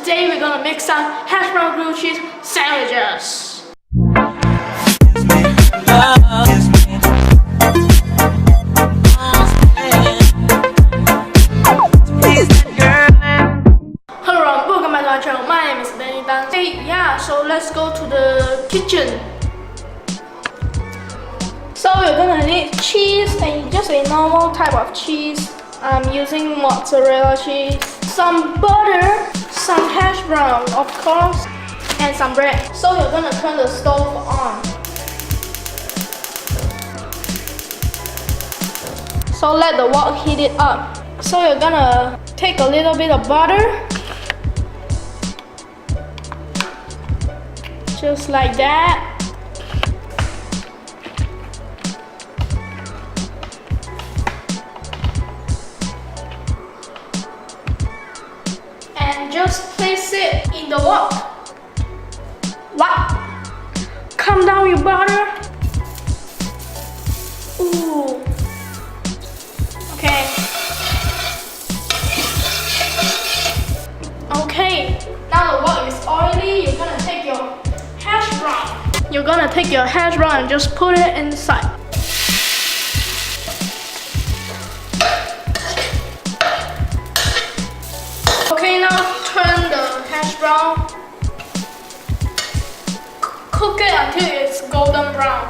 today we're gonna make some hash brown grilled cheese sandwiches. Hello, welcome back to our channel. My name is Danny Dan. Hey, yeah, so let's go to the kitchen. So you're gonna need cheese and just a normal type of cheese. I'm using mozzarella cheese, some butter, some hash brown, of course, and some bread. So you're gonna turn the stove on. So let the wok heat it up. So you're gonna take a little bit of butter, just like that. And just place it in the wok. What? Calm down, your butter. Ooh. Okay. Okay. Now the wok is oily. You're gonna take your hash brown. You're gonna take your hash brown and just put it inside. Okay, now turn the hash brown. Cook it until it's golden brown.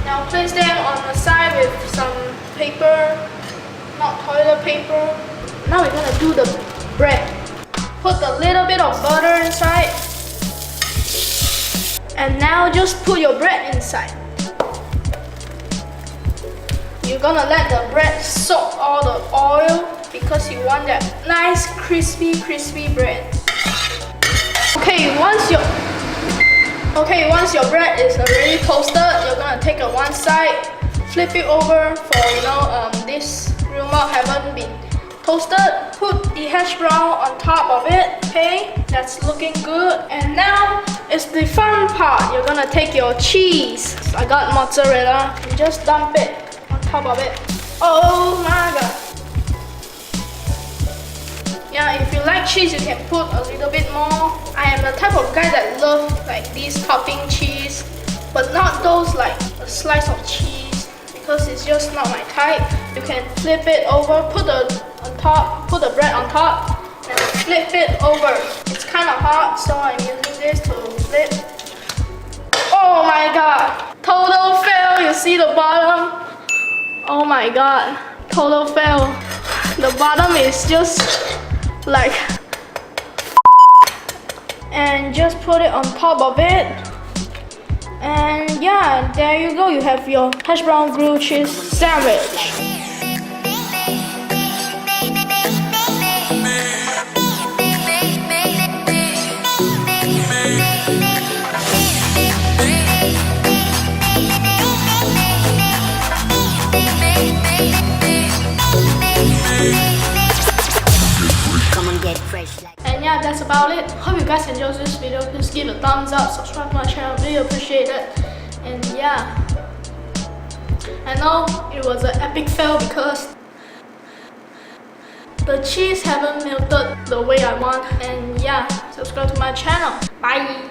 Now place them on the side with some paper, not toilet paper. Now we're gonna do the bread. Put a little bit of butter inside. And now just put your bread inside. You're gonna let the bread soak all the oil because you want that nice crispy bread. Once your bread is already toasted, you're gonna take it one side, flip it over for this real milk haven't been toasted. Put the hash brown on top of it. Okay, that's looking good. And now it's the fun part. You're gonna take your cheese. I got mozzarella and just dump it on top of it. Oh my god. Yeah, if you like cheese, you can put a little bit more. I am the type of guy that love like these topping cheese, but not those like a slice of cheese because it's just not my type. You can flip it over, put the bread on top, and flip it over. It's kind of hot, so I'm using this to flip. Oh my god! Total fail. You see the bottom? Oh my god! Total fail. The bottom is just like, and just put it on top of it, and yeah, there you go. You have your hash brown grilled cheese sandwich. And yeah, that's about it. Hope you guys enjoyed this video. Please give a thumbs up, subscribe to my channel, really appreciate it. And yeah, I know it was an epic fail because the cheese haven't melted the way I want. And yeah, subscribe to my channel. Bye.